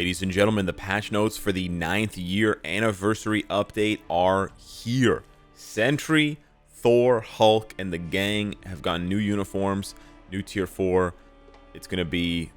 Ladies and gentlemen, the patch notes for the 9th year anniversary update are here. Sentry, Thor, Hulk, and the gang have gotten new uniforms, new tier 4. It's going to be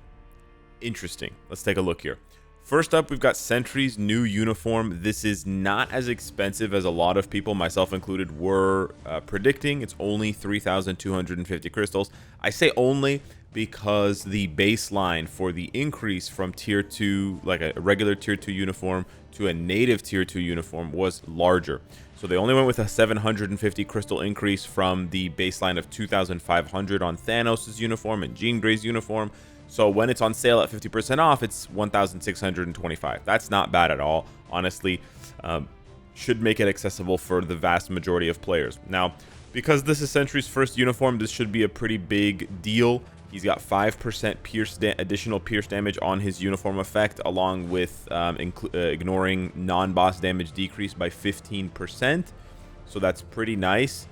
interesting. Let's take a look here. First up, we've got Sentry's new uniform. This is not as expensive as a lot of people, myself included, were predicting. It's only 3,250 crystals. I say only because the baseline for the increase from tier 2, like a regular tier 2 uniform, to a native tier 2 uniform was larger. So they only went with a 750 crystal increase from the baseline of 2,500 on Thanos' uniform and Jean Grey's uniform. So when it's on sale at 50% off, it's 1,625. That's not bad at all, honestly. Should make it accessible for the vast majority of players. Now, because this is Sentry's first uniform, this should be a pretty big deal. He's got 5% additional pierce damage on his uniform effect, along with ignoring non-boss damage decrease by 15%. So that's pretty nice.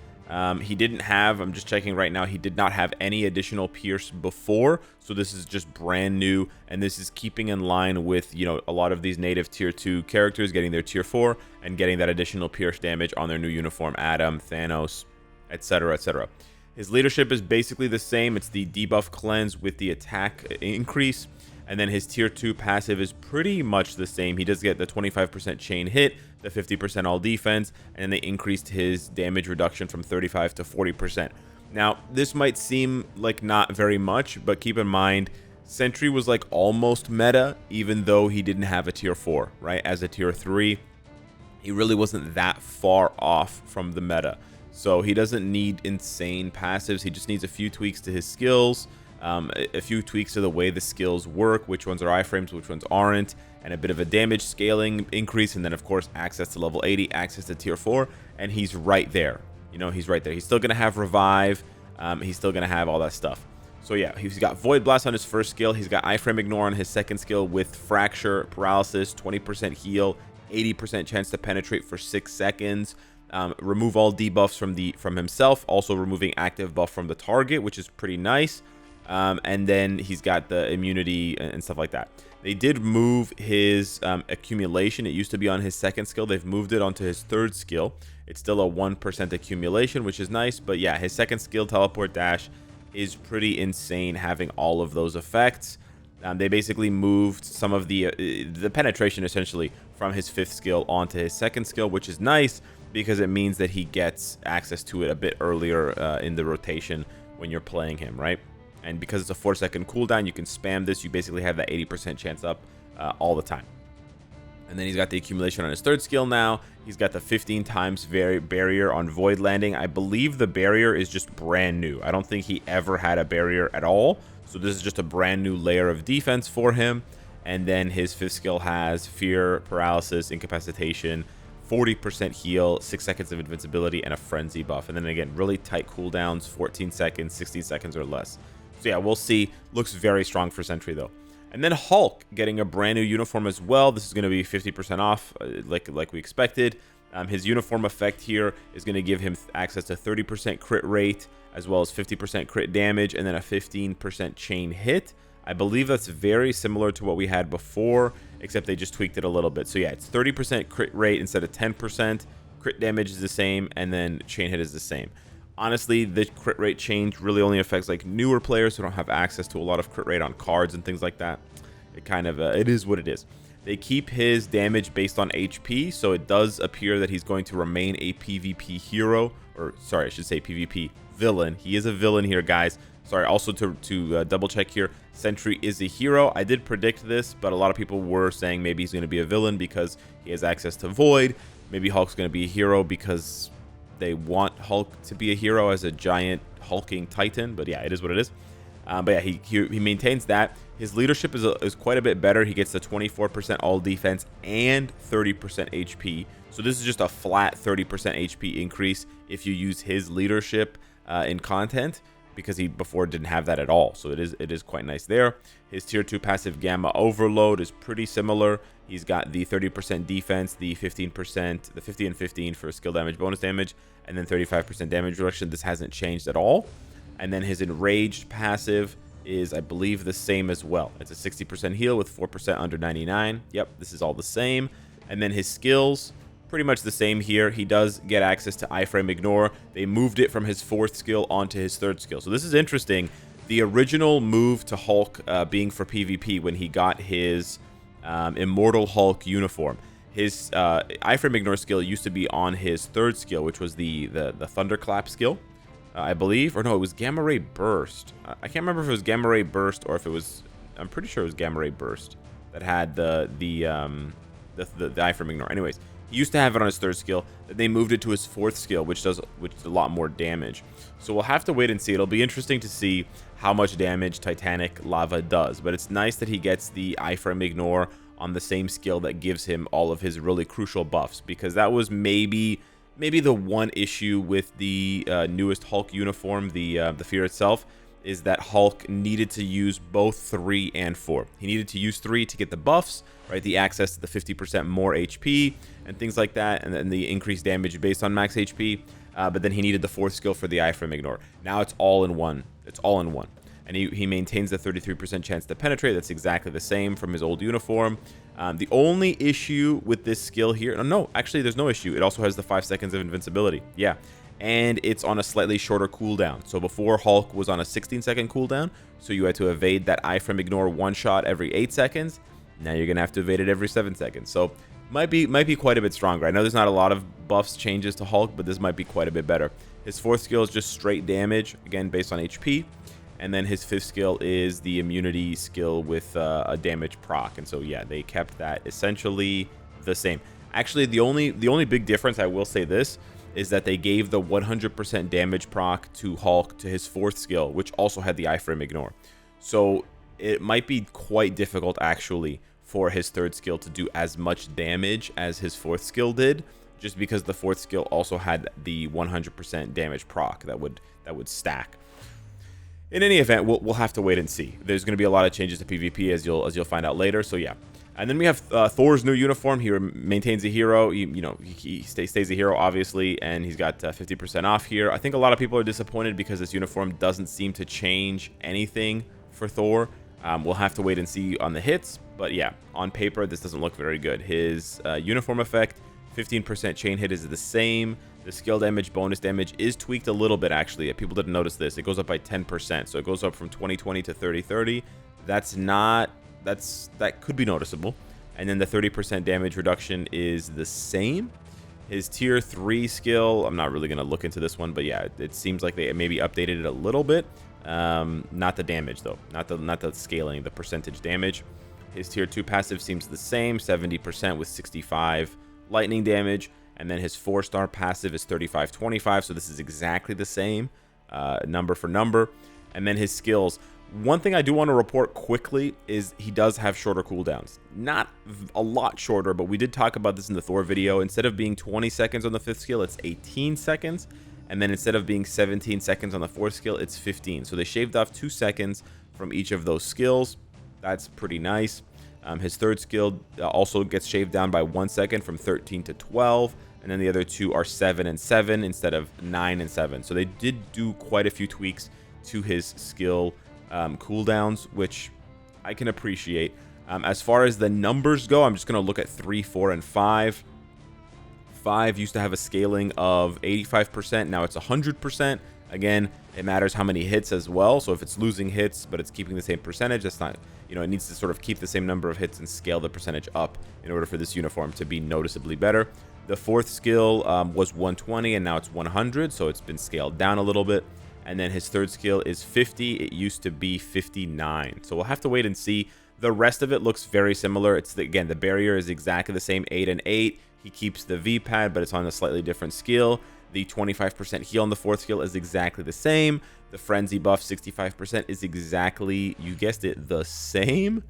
He didn't have, I'm just checking right now, he did not have any additional pierce before, so this is just brand new, and this is keeping in line with, you know, a lot of these native tier 2 characters getting their tier 4 and getting that additional pierce damage on their new uniform, Adam, Thanos, etc, etc. His leadership is basically the same. It's the debuff cleanse with the attack increase, and then his tier 2 passive is pretty much the same. He does get the 25% chain hit, the 50% all defense, and then they increased his damage reduction from 35 to 40%. Now, this might seem like not very much, but keep in mind, Sentry was like almost meta, even though he didn't have a tier 4, right? As a tier 3, he really wasn't that far off from the meta. So he doesn't need insane passives. He just needs a few tweaks to his skills, a few tweaks to the way the skills work, which ones are iframes, which ones aren't, and a bit of a damage scaling increase, and then of course access to level 80, access to tier 4, and he's right there. You know, he's right there. He's still gonna have revive, he's still gonna have all that stuff. So yeah, he's got Void Blast on his first skill, he's got iframe ignore on his second skill with fracture, paralysis, 20% heal, 80% chance to penetrate for 6 seconds. Remove all debuffs from himself, also removing active buff from the target, which is pretty nice. And then he's got the immunity and stuff like that. They did move his accumulation. It used to be on his second skill. They've moved it onto his third skill. It's still a 1% accumulation, which is nice. But yeah, his second skill, teleport dash, is pretty insane, having all of those effects. They basically moved some of the penetration essentially from his fifth skill onto his second skill, which is nice because it means that he gets access to it a bit earlier in the rotation when you're playing him, right? And because it's a 4-second cooldown, you can spam this. You basically have that 80% chance up all the time. And then he's got the accumulation on his third skill now. He's got the 15 times barrier on Void Landing. I believe the barrier is just brand new. I don't think he ever had a barrier at all. So this is just a brand new layer of defense for him. And then his fifth skill has Fear, Paralysis, Incapacitation, 40% heal, 6 seconds of invincibility, and a Frenzy buff. And then again, really tight cooldowns, 14 seconds, 16 seconds or less. So yeah, we'll see. Looks very strong for Sentry though. And then Hulk getting a brand new uniform as well. This is going to be 50% off, like we expected. His uniform effect here is going to give him access to 30% crit rate, as well as 50% crit damage, and then a 15% chain hit. I believe that's very similar to what we had before, except they just tweaked it a little bit. So yeah, it's 30% crit rate instead of 10%. Crit damage is the same, and then chain hit is the same. Honestly, the crit rate change really only affects like newer players who don't have access to a lot of crit rate on cards and things like that. It kind of, it is what it is. They keep his damage based on HP, so it does appear that he's going to remain a PvP hero, or sorry, I should say PvP villain. He is a villain here, guys. Sorry, also to double check here, Sentry is a hero. I did predict this, but a lot of people were saying maybe he's going to be a villain because he has access to Void. Maybe Hulk's going to be a hero because they want Hulk to be a hero as a giant hulking titan, but yeah, it is what it is. But yeah, he maintains that. His leadership is quite a bit better. He gets the 24% all defense and 30% HP. So this is just a flat 30% HP increase if you use his leadership in content, because he before didn't have that at all. So it is quite nice there. His tier 2 passive Gamma Overload is pretty similar. He's got the 30% defense, the 15%, the 50 and 15 for skill damage, bonus damage, and then 35% damage reduction. This hasn't changed at all. And then his Enraged passive is, I believe, the same as well. It's a 60% heal with 4% under 99. Yep, this is all the same. And then his skills, pretty much the same here. He does get access to iframe ignore. They moved it from his 4th skill onto his 3rd skill. So this is interesting. The original move to Hulk being for PvP when he got his Immortal Hulk uniform. His iframe ignore skill used to be on his 3rd skill, which was the Thunderclap skill, I believe. Or no, it was Gamma Ray Burst. I can't remember if it was Gamma Ray Burst or if it was... I'm pretty sure it was Gamma Ray Burst that had the iframe ignore. Anyways, he used to have it on his 3rd skill. Then they moved it to his 4th skill, which does a lot more damage. So we'll have to wait and see. It'll be interesting to see how much damage Titanic Lava does. But it's nice that he gets the iframe ignore on the same skill that gives him all of his really crucial buffs, because that was maybe the one issue with the newest Hulk uniform, the Fear itself, is that Hulk needed to use both 3 and 4. He needed to use 3 to get the buffs, right? The access to the 50% more HP and things like that, and then the increased damage based on max HP. But then he needed the 4th skill for the iframe ignore. Now it's all in one. It's all in one. And he maintains the 33% chance to penetrate. That's exactly the same from his old uniform. The only issue with this skill here... No, actually, there's no issue. It also has the 5 seconds of invincibility. Yeah. And it's on a slightly shorter cooldown. So before, Hulk was on a 16-second cooldown. So you had to evade that iframe ignore one shot every 8 seconds. Now you're going to have to evade it every 7 seconds. So might be quite a bit stronger. I know there's not a lot of buffs changes to Hulk, but this might be quite a bit better. His 4th skill is just straight damage, again, based on HP. And then his 5th skill is the immunity skill with a damage proc. And so, yeah, they kept that essentially the same. Actually, the only big difference, I will say this, is that they gave the 100% damage proc to Hulk to his 4th skill, which also had the iframe ignore. So it might be quite difficult, actually, for his 3rd skill to do as much damage as his 4th skill did, just because the 4th skill also had the 100% damage proc that would stack. In any event, we'll have to wait and see. There's going to be a lot of changes to PvP, as you'll find out later. So yeah, and then we have Thor's new uniform. He maintains a hero. He stays a hero, obviously, and he's got 50% off here. I think a lot of people are disappointed because this uniform doesn't seem to change anything for Thor. We'll have to wait and see on the hits, but yeah, on paper this doesn't look very good. His uniform effect, 15% chain hit, is the same. The skill damage, bonus damage is tweaked a little bit, actually. People didn't notice this. It goes up by 10%. So it goes up from 20-20 to 30-30. That could be noticeable. And then the 30% damage reduction is the same. His tier 3 skill, I'm not really going to look into this one, but yeah, it seems like they maybe updated it a little bit. Not the damage, though. Not the scaling, the percentage damage. His tier 2 passive seems the same, 70% with 65 lightning damage. And then his 4-star passive is 35-25, so this is exactly the same, number for number. And then his skills. One thing I do want to report quickly is he does have shorter cooldowns. Not a lot shorter, but we did talk about this in the Thor video. Instead of being 20 seconds on the 5th skill, it's 18 seconds. And then instead of being 17 seconds on the 4th skill, it's 15. So they shaved off 2 seconds from each of those skills. That's pretty nice. His 3rd skill also gets shaved down by 1 second from 13 to 12. And then the other 2 are 7 and 7 instead of 9 and 7. So they did do quite a few tweaks to his skill cooldowns, which I can appreciate. As far as the numbers go, I'm just going to look at 3, 4, and 5. 5 used to have a scaling of 85%. Now it's 100%. Again, it matters how many hits as well. So if it's losing hits, but it's keeping the same percentage, that's not, it needs to sort of keep the same number of hits and scale the percentage up in order for this uniform to be noticeably better. The 4th skill was 120, and now it's 100, so it's been scaled down a little bit. And then his 3rd skill is 50. It used to be 59. So we'll have to wait and see. The rest of it looks very similar. Again, the barrier is exactly the same, 8 and 8. He keeps the V-pad, but it's on a slightly different skill. The 25% heal on the 4th skill is exactly the same. The frenzy buff, 65%, is exactly, you guessed it, the same.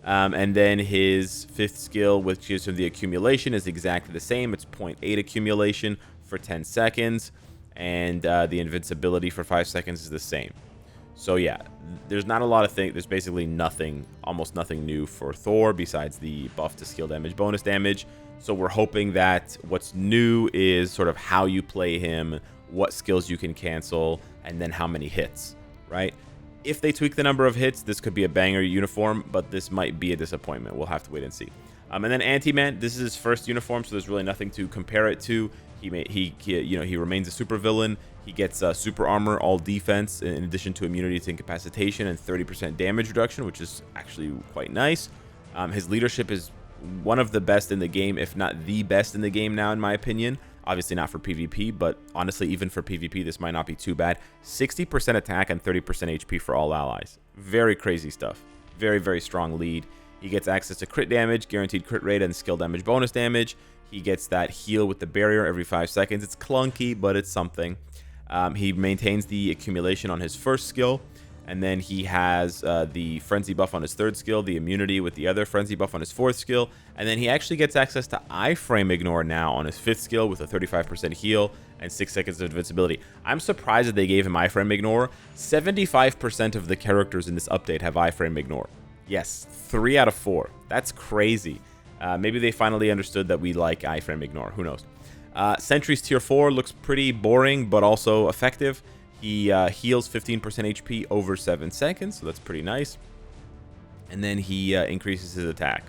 And then his 5th skill, which gives him the accumulation, is exactly the same. It's 0.8 accumulation for 10 seconds. And the invincibility for 5 seconds is the same. So yeah, there's not a lot of things. There's basically nothing, almost nothing new for Thor besides the buff to skill damage, bonus damage. So we're hoping that what's new is sort of how you play him, what skills you can cancel, and then how many hits, right? If they tweak the number of hits, this could be a banger uniform, but this might be a disappointment. We'll have to wait and see. And then Ant-Man, this is his first uniform, so there's really nothing to compare it to. He remains a super villain. He gets super armor, all defense, in addition to immunity to incapacitation and 30% damage reduction, which is actually quite nice. His leadership is one of the best in the game, if not the best in the game now, in my opinion. Obviously not for PvP, but honestly, even for PvP, this might not be too bad. 60% attack and 30% HP for all allies. Very crazy stuff. Very, very strong lead. He gets access to crit damage, guaranteed crit rate, and skill damage bonus damage. He gets that heal with the barrier every 5 seconds. It's clunky, but it's something. He maintains the accumulation on his first skill. And then he has the Frenzy buff on his third skill, the immunity with the other Frenzy buff on his fourth skill. And then he actually gets access to iframe ignore now on his fifth skill with a 35% heal and 6 seconds of invincibility. I'm surprised that they gave him iframe ignore. 75% of the characters in this update have iframe ignore. Yes, 3 out of 4. That's crazy. Maybe they finally understood that we like iframe ignore. Who knows? Sentry's tier 4 looks pretty boring, but also effective. He heals 15% HP over 7 seconds, so that's pretty nice. And then he increases his attack.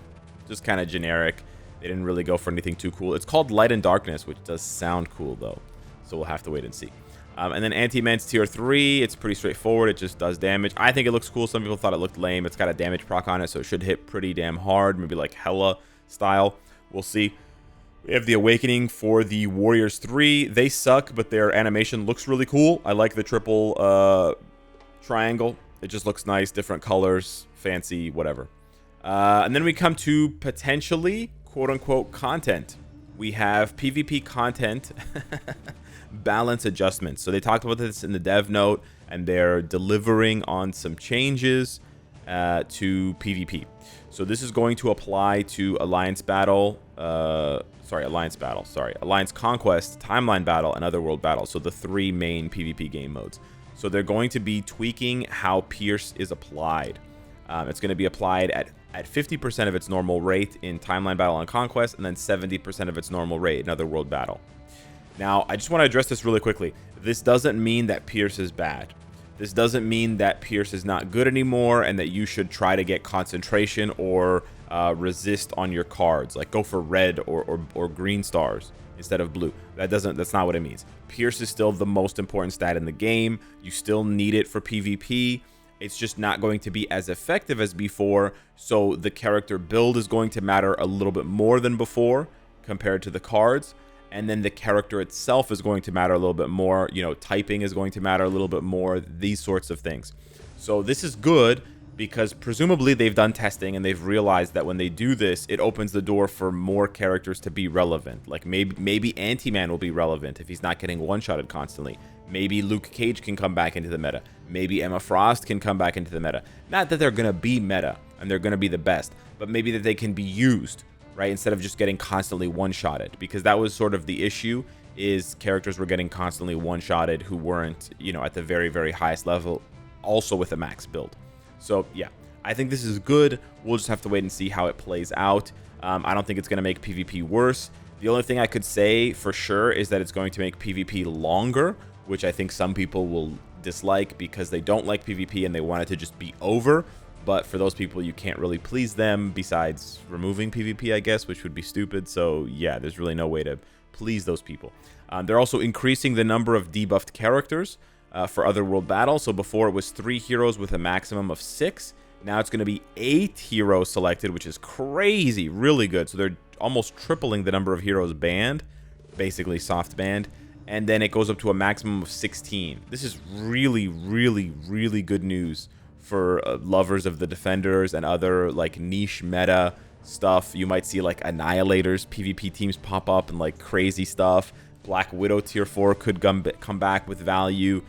Just kind of generic. They didn't really go for anything too cool. It's called Light and Darkness, which does sound cool, though. So we'll have to wait and see. And then Ant-Man's tier 3. It's pretty straightforward. It just does damage. I think it looks cool. Some people thought it looked lame. It's got a damage proc on it, so it should hit pretty damn hard. Maybe like Hela style. We'll see. We have the Awakening for the Warriors 3. They suck, but their animation looks really cool. I like the triple triangle. It just looks nice. Different colors. Fancy, whatever. And then we come to potentially, quote-unquote, content. We have PvP content balance adjustments. So they talked about this in the dev note, and they're delivering on some changes to PvP. So this is going to apply to Alliance Conquest, Timeline Battle, and Otherworld Battle. So the 3 main PvP game modes. So they're going to be tweaking how Pierce is applied. It's going to be applied at 50% of its normal rate in Timeline Battle and Conquest, and then 70% of its normal rate in Otherworld Battle. Now, I just want to address this really quickly. This doesn't mean that Pierce is bad. This doesn't mean that Pierce is not good anymore and that you should try to get concentration or resist on your cards. Like go for red or green stars instead of blue. That's not what it means. Pierce is still the most important stat in the game. You still need it for PvP. It's just not going to be as effective as before. So the character build is going to matter a little bit more than before compared to the cards. And then the character itself is going to matter a little bit more. You know, typing is going to matter a little bit more. These sorts of things. So this is good because presumably they've done testing and they've realized that when they do this, it opens the door for more characters to be relevant. Like maybe Ant-Man will be relevant if he's not getting one-shotted constantly. Maybe Luke Cage can come back into the meta. Maybe Emma Frost can come back into the meta. Not that they're going to be meta and they're going to be the best, but maybe that they can be used, right? Instead of just getting constantly one-shotted, because that was sort of the issue, is characters were getting constantly one-shotted who weren't, you know, at the very, very highest level, also with a max build. So yeah, I think this is good. We'll just have to wait and see how it plays out. I don't think it's going to make PvP worse. The only thing I could say for sure is that it's going to make PvP longer, which I think some people will dislike because they don't like PvP and they want it to just be over. But for those people, you can't really please them besides removing PvP, I guess, which would be stupid. So yeah, there's really no way to please those people. They're also increasing the number of debuffed characters for Otherworld Battle. So before it was 3 heroes with a maximum of 6. Now it's going to be 8 heroes selected, which is crazy, really good. So they're almost tripling the number of heroes banned, basically soft banned. And then it goes up to a maximum of 16. This is really, really, really good news for lovers of the Defenders and other like niche meta stuff. You might see like Annihilators PvP teams pop up and like crazy stuff. Black Widow tier 4 could come back with value.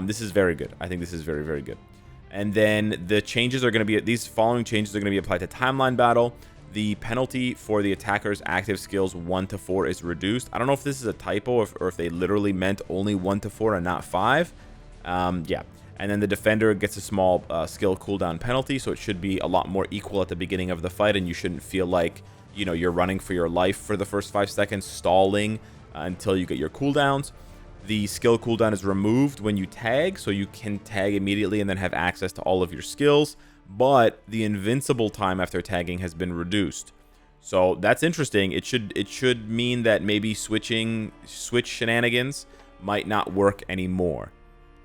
This is very good. I think this is very, very good. And then the changes are going to be, these following changes are going to be applied to Timeline Battle. The penalty for the attacker's active skills 1 to 4 is reduced. I don't know if this is a typo or if they literally meant only 1 to 4 and not 5. Yeah. And then the defender gets a small skill cooldown penalty, so it should be a lot more equal at the beginning of the fight, and you shouldn't feel like, you know, you're running for your life for the first 5 seconds, stalling until you get your cooldowns. The skill cooldown is removed when you tag, so you can tag immediately and then have access to all of your skills, but the invincible time after tagging has been reduced. So that's interesting. It should mean that maybe switch shenanigans might not work anymore.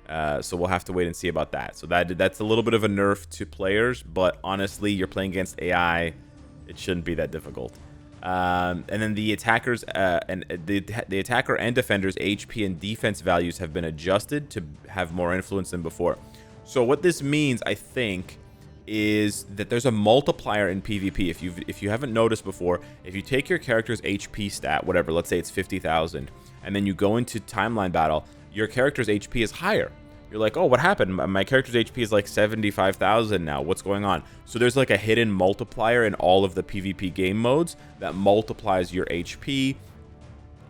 So we'll have to wait and see about that. So that's a little bit of a nerf to players, but honestly, you're playing against AI. It shouldn't be that difficult. And then the attackers and the attacker and defender's HP and defense values have been adjusted to have more influence than before. So what this means, I think, is that there's a multiplier in PvP. If you haven't noticed before, if you take your character's HP stat, whatever, let's say it's 50,000, and then you go into timeline battle, your character's HP is higher. You're like, oh, what happened? My character's HP is like 75,000 now. What's going on? So there's like a hidden multiplier in all of the PvP game modes that multiplies your HP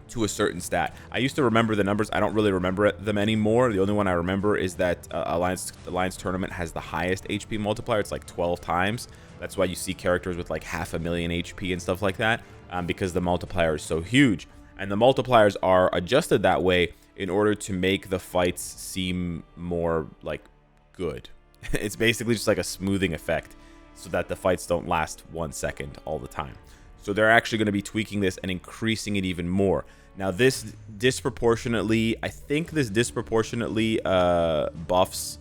to a certain stat. I used to remember the numbers. I don't really remember them anymore. The only one I remember is that Alliance Tournament has the highest HP multiplier. It's like 12 times. That's why you see characters with like 500,000 HP and stuff like that, because the multiplier is so huge. And the multipliers are adjusted that way in order to make the fights seem more like good. It's basically just like a smoothing effect so that the fights don't last 1 second all the time. So they're actually going to be tweaking this and increasing it even more. Now this disproportionately, I think this disproportionately buffs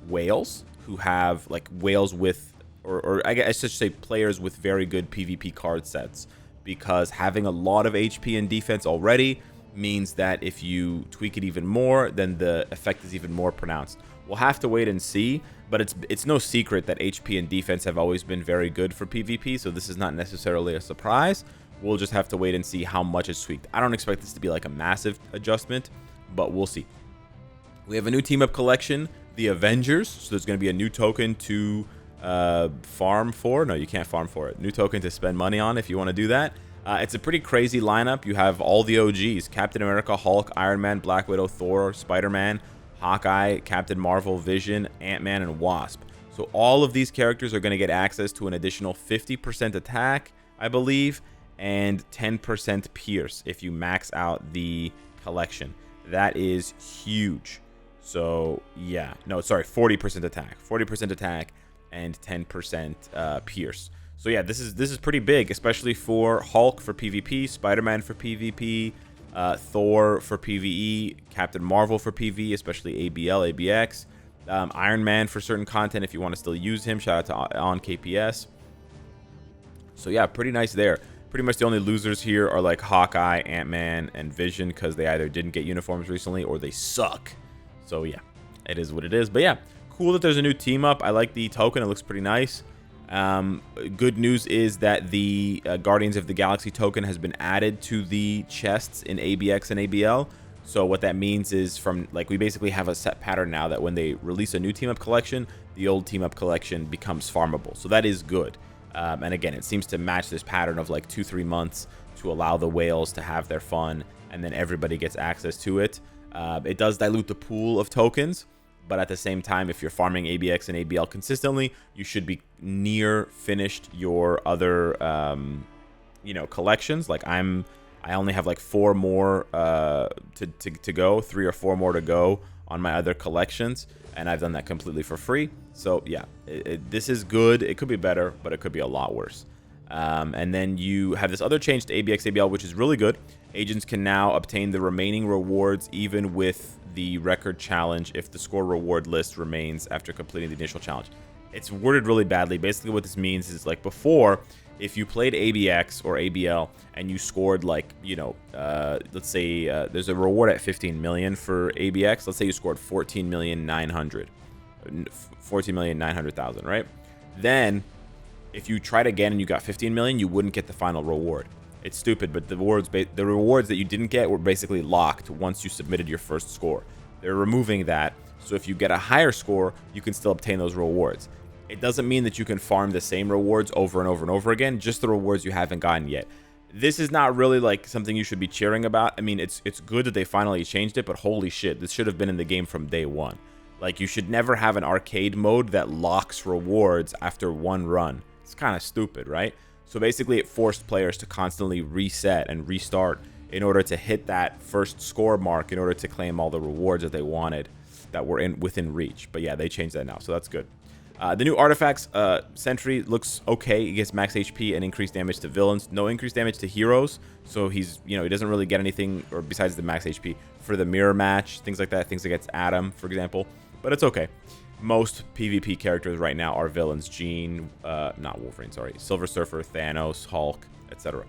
whales who have like whales with, or I guess I should say players with very good PvP card sets, because having a lot of HP and defense already means that if you tweak it even more, then the effect is even more pronounced. We'll have to wait and see, but it's no secret that HP and defense have always been very good for PvP, so this is not necessarily a surprise. We'll just have to wait and see how much is tweaked. I don't expect this to be like a massive adjustment, but we'll see. We have a new team-up collection, the Avengers, so there's going to be a new token to farm for. No, you can't farm for it. New token to spend money on if you want to do that. It's a pretty crazy lineup. You have all the OGs: Captain America, Hulk, Iron Man, Black Widow, Thor, Spider-Man, Hawkeye, Captain Marvel, Vision, Ant-Man, and Wasp. So all of these characters are going to get access to an additional 50% attack, I believe, and 10% pierce if you max out the collection. That is huge. So yeah, no, sorry, 40% attack, and 10% pierce. So yeah, this is pretty big, especially for Hulk for PvP, Spider-Man for PvP, Thor for PvE, Captain Marvel for PvE, especially ABL, ABX, Iron Man for certain content if you want to still use him. Shout out to on KPS. So yeah, pretty nice there. Pretty much the only losers here are like Hawkeye, Ant-Man, and Vision, because they either didn't get uniforms recently or they suck. So yeah, it is what it is. But yeah, cool that there's a new team up. I like the token. It looks pretty nice. Good news is that the Guardians of the Galaxy token has been added to the chests in ABX and ABL. So what that means is we basically have a set pattern now that when they release a new team up collection, the old team up collection becomes farmable. So that is good. And again, it seems to match this pattern of like 2-3 months to allow the whales to have their fun, and then everybody gets access to it. It does dilute the pool of tokens, but at the same time, if you're farming ABX and ABL consistently, you should be near finished your other, collections. Like I only have like 4 more to go, 3 or 4 more to go on my other collections, and I've done that completely for free. So yeah, this is good. It could be better, but it could be a lot worse. And then you have this other change to ABX ABL, which is really good. Agents can now obtain the remaining rewards even with the record challenge if the score reward list remains after completing the initial challenge. It's worded really badly. Basically what this means is, like before, if you played ABX or ABL and you scored like, let's say there's a reward at 15 million for ABX. Let's say you scored 14,900,000, right? Then if you tried again and you got 15 million, you wouldn't get the final reward. It's stupid, but the rewards that you didn't get were basically locked once you submitted your first score. They're removing that, so if you get a higher score, you can still obtain those rewards. It doesn't mean that you can farm the same rewards over and over and over again, just the rewards you haven't gotten yet. This is not really like something you should be cheering about. I mean, it's good that they finally changed it, but holy shit, this should have been in the game from day one. Like, you should never have an arcade mode that locks rewards after one run. It's kind of stupid, right? So basically it forced players to constantly reset and restart in order to hit that first score mark, in order to claim all the rewards that they wanted that were within reach. But yeah, they changed that now, so that's good. The new artifacts, Sentry looks okay. He gets max HP and increased damage to villains. No increased damage to heroes, so he's, he doesn't really get anything or besides the max HP for the mirror match, things like that, things against Adam, for example. But it's okay. Most PvP characters right now are villains. Jean, not Wolverine, sorry. Silver Surfer, Thanos, Hulk, etc.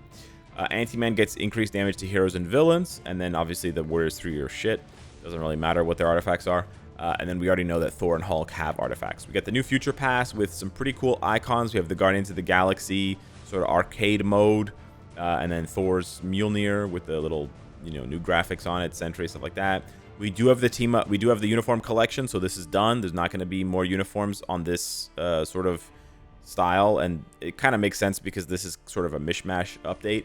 Ant-Man gets increased damage to heroes and villains, and then obviously the Warriors 3 are shit. Doesn't really matter what their artifacts are. And then we already know that Thor and Hulk have artifacts. We got the new Future Pass with some pretty cool icons. We have the Guardians of the Galaxy sort of arcade mode, and then Thor's Mjolnir with the little, new graphics on it, Sentry, stuff like that. We do have the team up. We do have the uniform collection, so this is done. There's not going to be more uniforms on this sort of style, and it kind of makes sense because this is sort of a mishmash update.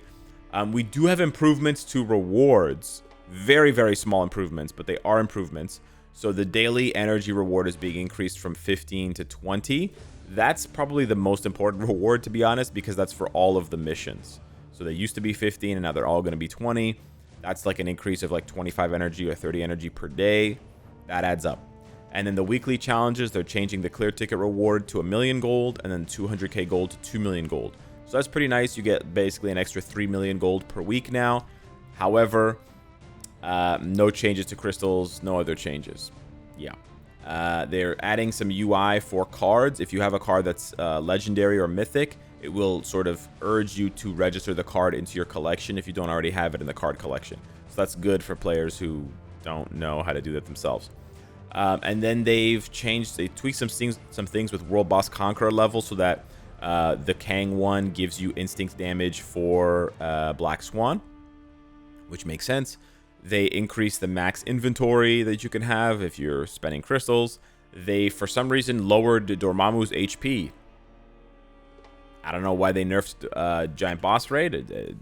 We do have improvements to rewards. Very, very small improvements, but they are improvements. So the daily energy reward is being increased from 15 to 20. That's probably the most important reward, to be honest, because that's for all of the missions. So they used to be 15, and now they're all going to be 20. That's like an increase of like 25 energy or 30 energy per day. That adds up. And then the weekly challenges, they're changing the clear ticket reward to 1 million gold, and then 200k gold to 2 million gold. So that's pretty nice. You get basically an extra 3 million gold per week now. However, no changes to crystals, no other changes. Yeah. They're adding some UI for cards. If you have a card that's legendary or mythic, it will sort of urge you to register the card into your collection if you don't already have it in the card collection. So that's good for players who don't know how to do that themselves. And then they tweaked some things with World Boss Conqueror level so that the Kang one gives you instinct damage for Black Swan, which makes sense. They increased the max inventory that you can have if you're spending crystals. They, for some reason, lowered Dormammu's HP. I don't know why they nerfed Giant Boss Raid.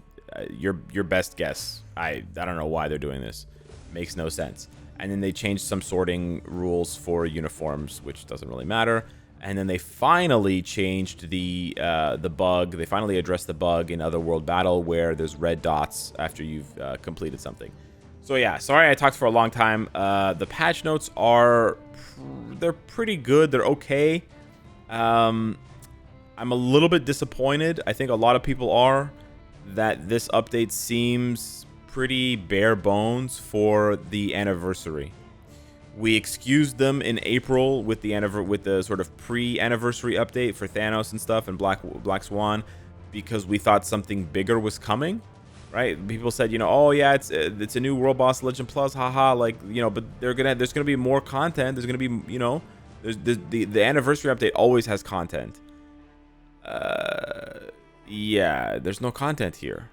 Your best guess. I don't know why they're doing this. Makes no sense. And then they changed some sorting rules for uniforms, which doesn't really matter. And then they finally changed the bug. They finally addressed the bug in Otherworld Battle where there's red dots after you've completed something. So yeah, sorry I talked for a long time. The patch notes they're pretty good. They're okay. I'm a little bit disappointed. I think a lot of people are, that this update seems pretty bare bones for the anniversary. We excused them in April with the sort of pre-anniversary update for Thanos and stuff and Black Swan, because we thought something bigger was coming. Right? People said, oh yeah, it's a new World Boss Legend Plus, haha, like, but there's gonna be more content. There's gonna be, the anniversary update always has content. Yeah, there's no content here.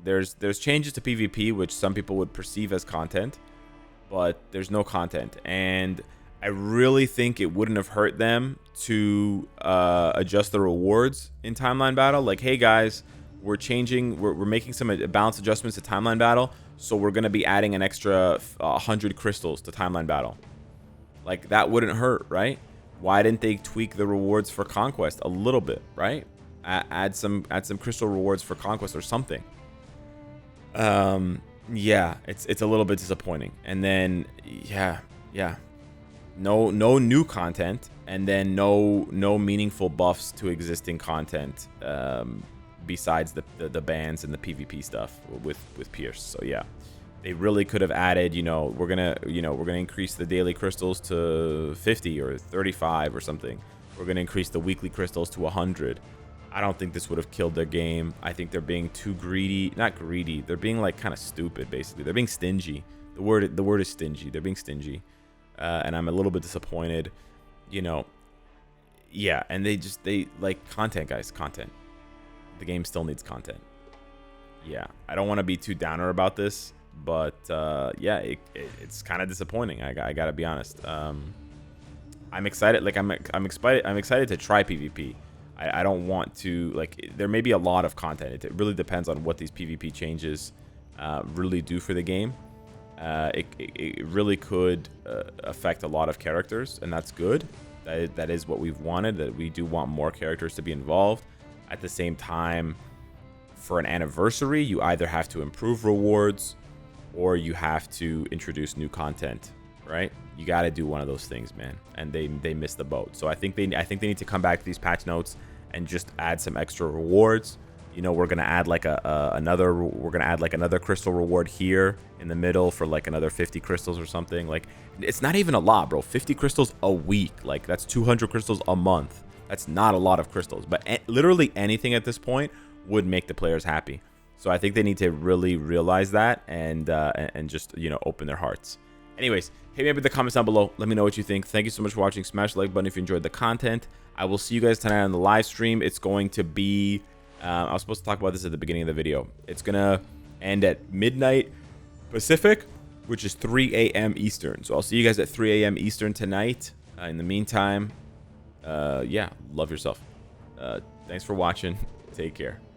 There's changes to PvP, which some people would perceive as content, but there's no content. And I really think it wouldn't have hurt them to adjust the rewards in Timeline Battle. Like, hey guys, we're making some balance adjustments to Timeline Battle, so we're going to be adding an extra 100 crystals to Timeline Battle. Like, that wouldn't hurt, right? Why didn't they tweak the rewards for Conquest a little bit, right? Add some crystal rewards for Conquest or something. Yeah, it's a little bit disappointing. And then yeah, no new content, and then no meaningful buffs to existing content. Besides the bans and the PvP stuff with Pierce. So yeah, they really could have added, we're gonna increase the daily crystals to 50 or 35 or something. We're gonna increase the weekly crystals to 100. I don't think this would have killed their game. I think they're being too greedy. Not greedy. They're being like kind of stupid, basically. They're being stingy. The word is stingy. They're being stingy, and I'm a little bit disappointed. Yeah, and they like content, guys. Content. The game still needs content. Yeah, I don't want to be too downer about this, but yeah, it's kind of disappointing. I gotta be honest. I'm excited. Like I'm excited to try PvP. I don't want to, like, there may be a lot of content. It really depends on what these PvP changes really do for the game. It really could affect a lot of characters, and that's good. That is what we've wanted. That we do want more characters to be involved. At the same time, for an anniversary, you either have to improve rewards or you have to introduce new content, right? You got to do one of those things, man. And they missed the boat. So I think they need to come back to these patch notes and just add some extra rewards. You know, we're gonna add like another crystal reward here in the middle for like another 50 crystals or something. Like, it's not even a lot, bro. 50 crystals a week, like that's 200 crystals a month. That's not a lot of crystals, but literally anything at this point would make the players happy. So I think they need to really realize that and just, you know, open their hearts. Anyways, hit me up in the comments down below. Let me know what you think. Thank you so much for watching. Smash the like button if you enjoyed the content. I will see you guys tonight on the live stream. It's going to be, I was supposed to talk about this at the beginning of the video. It's going to end at midnight Pacific, which is 3 a.m. Eastern. So I'll see you guys at 3 a.m. Eastern tonight. In the meantime, yeah, love yourself. Thanks for watching. Take care.